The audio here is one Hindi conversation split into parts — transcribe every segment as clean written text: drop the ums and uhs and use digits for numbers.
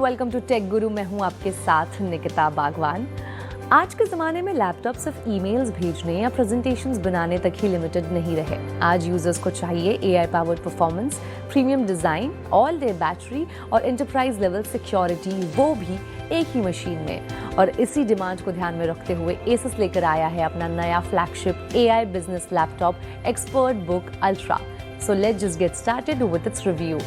वेलकम टू टेक गुरु। मैं हूं आपके साथ निकिता बागवान। आज के ज़माने में लैपटॉप सिर्फ ईमेल्स भेजने या प्रेजेंटेशंस बनाने तक ही लिमिटेड नहीं रहे। आज यूजर्स को चाहिए AI powered performance, premium design, all day battery और एंटरप्राइज लेवल सिक्योरिटी, वो भी एक ही मशीन में। और इसी डिमांड को ध्यान में रखते हुए एसस लेकर आया है अपना नया flagship AI business laptop ExpertBook ultra. So let's just get started with its review.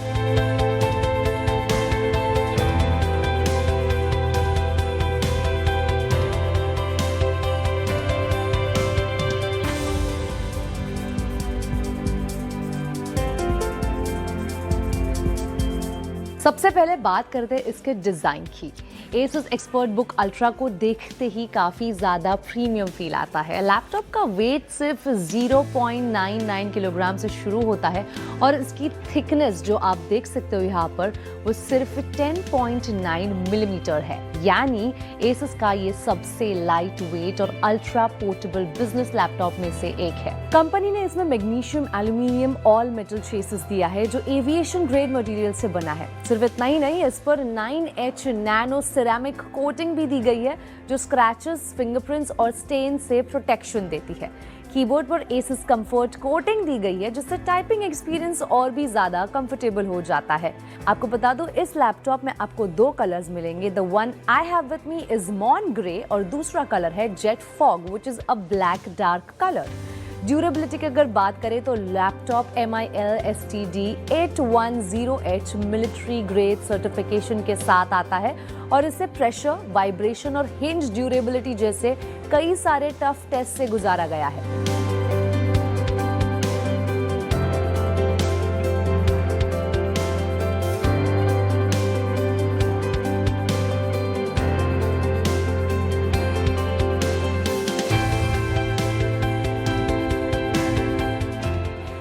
सबसे पहले बात करते हैं इसके डिज़ाइन की। Asus ExpertBook Ultra को देखते ही काफ़ी ज़्यादा प्रीमियम फील आता है। लैपटॉप का वेट सिर्फ 0.99 किलोग्राम से शुरू होता है और इसकी थिकनेस जो आप देख सकते हो यहाँ पर वो सिर्फ 10.9 मिलीमीटर है। यानी Asus का ये सबसे लाइट वेट और अल्ट्रा पोर्टेबल बिजनेस लैपटॉप में से एक है। कंपनी ने इसमें magnesium, aluminium, all metal chassis दिया है जो एविएशन ग्रेड मटेरियल से बना है। सिर्फ इतना ही नहीं, इस पर 9H नैनो सिरेमिक कोटिंग भी दी गई है जो स्क्रैचेस, फिंगरप्रिंट्स और स्टेन से प्रोटेक्शन देती है। कीबोर्ड पर Asus कंफर्ट कोटिंग दी गई है जिससे टाइपिंग एक्सपीरियंस और भी ज्यादा कंफर्टेबल हो जाता है। आपको बता दूं, इस लैपटॉप में आपको दो कलर्स मिलेंगे। The one I have with me is mon grey और दूसरा कलर है jet fog which is a black dark colour. Durability की अगर बात करें तो laptop MIL STD 810H military grade certification के साथ आता है और इसे प्रेशर, वाइब्रेशन और हिंज ड्यूरेबिलिटी जैसे कई सारे टफ टेस्ट से गुजारा गया है।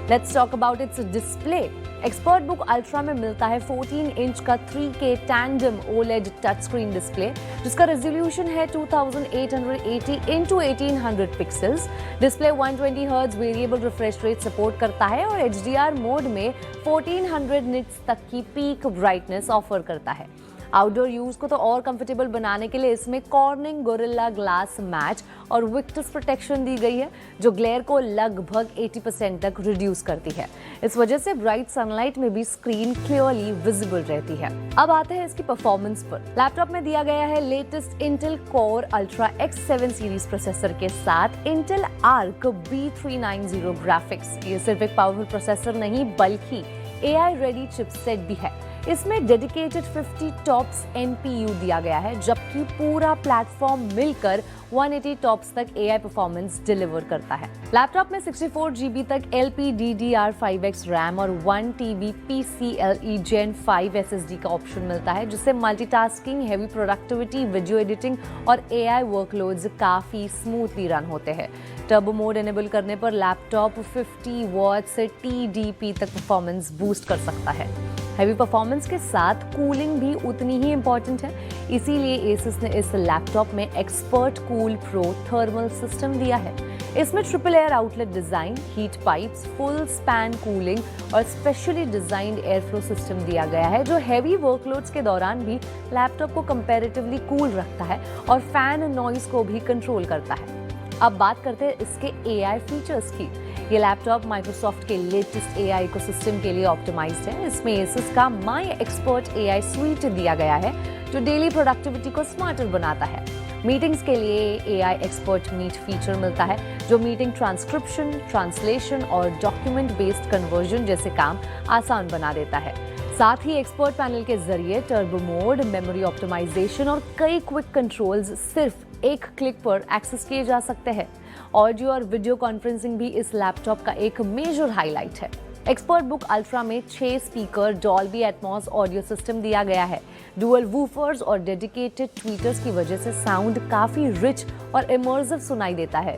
Let's talk about its display. ExpertBook Ultra में मिलता है 14 इंच का 3K Tandem OLED touch screen display जिसका रेजोल्यूशन है 2880 into 1800 pixels. Display 120 hertz variable refresh rate support करता है और HDR मोड में 1400 निट्स तक की पीक ब्राइटनेस ऑफर करता है। आउटडोर यूज को तो और कंफर्टेबल बनाने के लिए इसमें कॉर्निंग गोरिल्ला ग्लास मैच और विक्टस प्रोटेक्शन दी गई है जो ग्लेयर को लगभग 80% तक रिड्यूस करती है। इस वजह से ब्राइट सनलाइट में भी स्क्रीन क्लियरली विजिबल रहती है। अब आते हैं इसकी परफॉर्मेंस पर। लैपटॉप में दिया गया है latest Intel core ultra X7 series processor के साथ इंटेल आर्क B390 ग्राफिक्स। ये सिर्फ एक पावरफुल प्रोसेसर नहीं बल्कि AI रेडी चिपसेट भी है। इसमें डेडिकेटेड 50 टॉप्स NPU दिया गया है जबकि पूरा प्लेटफॉर्म मिलकर 180 टॉप्स तक AI परफॉर्मेंस डिलीवर करता है। लैपटॉप में 64 GB तक LPDDR5X रैम और 1 TB PCIe Gen 5 SSD का ऑप्शन मिलता है जिससे multitasking, heavy productivity, video editing और AI वर्कलोड्स काफी स्मूथली रन होते हैं। टर्बो मोड एनेबल करने पर लैपटॉप 50 वॉट से TDP तक परफॉर्मेंस बूस्ट कर सकता है। हैवी परफॉर्मेंस के साथ कूलिंग भी उतनी ही इम्पोर्टेंट है, इसीलिए Asus ने इस लैपटॉप में expert cool pro thermal system दिया है। इसमें triple air outlet design, heat pipes, full span cooling और specially designed air flow system दिया गया है जो हैवी वर्कलोड्स के दौरान भी लैपटॉप को कंपैरेटिवली कूल रखता है और फैन नॉइज को भी कंट्रोल करता है। अब बात करते हैं इसके AI फीचर्स की। ये लैपटॉप माइक्रोसॉफ्ट के लेटेस्ट AI इकोसिस्टम के लिए ऑप्टिमाइज्ड है। इसमें Asus का माई एक्सपर्ट AI स्वीट दिया गया है जो डेली प्रोडक्टिविटी को स्मार्टर बनाता है। मीटिंग्स के लिए AI एक्सपर्ट मीट फीचर मिलता है जो मीटिंग ट्रांसक्रिप्शन, ट्रांसलेशन और डॉक्यूमेंट बेस्ड कन्वर्जन जैसे काम आसान बना देता है। साथ ही एक्सपर्ट पैनल के जरिए टर्बो मोड, मेमोरी ऑप्टिमाइजेशन और कई क्विक कंट्रोल्स सिर्फ एक क्लिक पर एक्सेस किए जा सकते हैं। ऑडियो और वीडियो कॉन्फ्रेंसिंग भी इस लैपटॉप का एक मेजर हाईलाइट है। ExpertBook Ultra में 6 speaker Dolby Atmos audio system दिया गया है। डुअल वूफर्स और डेडिकेटेड ट्वीटर्स की वजह से साउंड काफी रिच और इमर्सिव सुनाई देता है।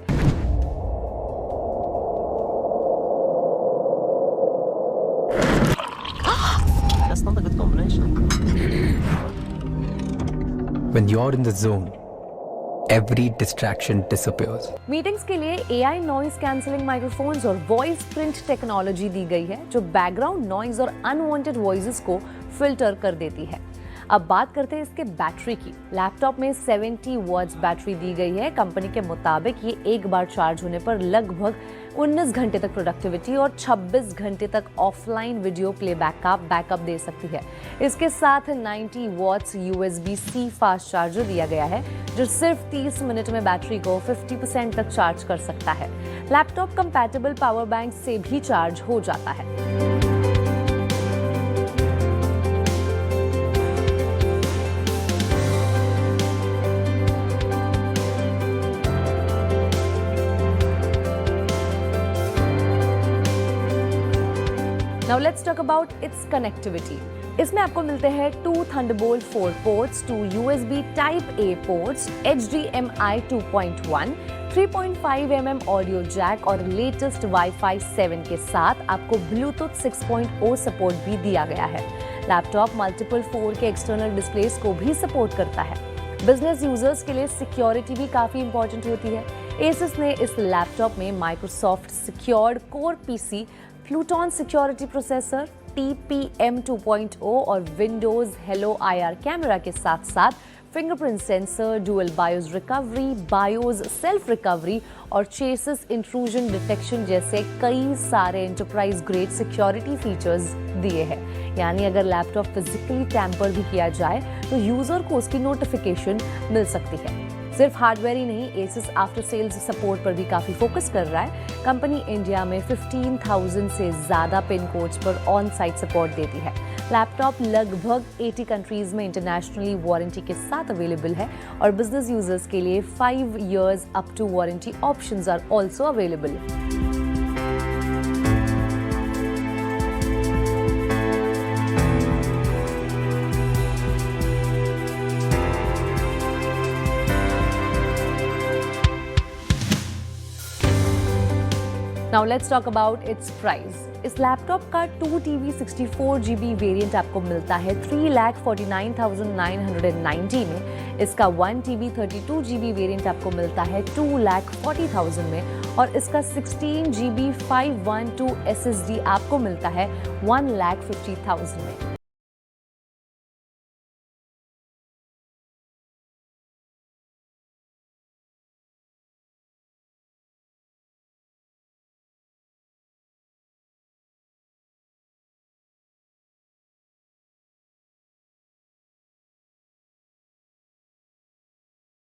That's not a good combination. When you're in the zone, every distraction disappears. Meetings के लिए AI नॉइज कैंसलिंग माइक्रोफोन्स और वॉइस प्रिंट टेक्नोलॉजी दी गई है जो बैकग्राउंड नॉइज और अनवांटेड वॉइसेस को फिल्टर कर देती है। अब बात करते हैं इसके बैटरी की। लैपटॉप में 70 वॉट्स बैटरी दी गई है। कंपनी के मुताबिक ये एक बार चार्ज होने पर लगभग 19 घंटे तक प्रोडक्टिविटी और 26 घंटे तक ऑफलाइन वीडियो प्लेबैक का बैकअप दे सकती है। इसके साथ 90 वॉट्स USB-C फास्ट चार्जर दिया गया है, जो सिर्फ 30 मिनट में बैटरी को 50% तक चार्ज कर सकता है। लैपटॉप कंपैटिबल पावर बैंक से भी चार्ज हो जाता है। Now let's talk about its connectivity. इसमें आपको मिलते हैं 2 Thunderbolt 4 ports, 2 USB Type-A ports, HDMI 2.1, 3.5mm audio jack और लेटेस्ट Wi-Fi 7 के साथ आपको Bluetooth 6.0 सपोर्ट भी दिया गया है। Laptop multiple 4K external displace को भी सपोर्ट करता है। बिजनेस यूजर्स के लिए सिक्योरिटी भी काफी इंपॉर्टेंट होती है। Asus ने इस लैपटॉप में Microsoft secured core PC, Pluton security processor, TPM 2.0 और विंडोज हेलो IR कैमरा के साथ साथ fingerprint sensor, dual BIOS recovery, BIOS self recovery और चेसिस इंट्रूजन डिटेक्शन जैसे कई सारे एंटरप्राइज ग्रेड सिक्योरिटी फीचर्स दिए हैं। यानी अगर लैपटॉप फिजिकली टैम्पर भी किया जाए तो यूजर को उसकी नोटिफिकेशन मिल सकती है। सिर्फ हार्डवेयर ही नहीं, Asus आफ्टर सेल्स सपोर्ट पर भी काफी फोकस कर रहा है। कंपनी इंडिया में 15,000 से ज्यादा पिन कोड्स पर ऑन साइट सपोर्ट देती है। लैपटॉप लगभग 80 कंट्रीज में इंटरनेशनली वारंटी के साथ अवेलेबल है और बिजनेस यूजर्स के लिए 5 years up to warranty options are also available. Now let's talk about its price. इस लैपटॉप का 2TB 64GB वेरिएंट आपको मिलता है 3,49,990 में। इसका 1TB 32GB वेरिएंट आपको मिलता है 2,40,000 में और इसका 16GB 512 SSD आपको मिलता है 1,50,000 में।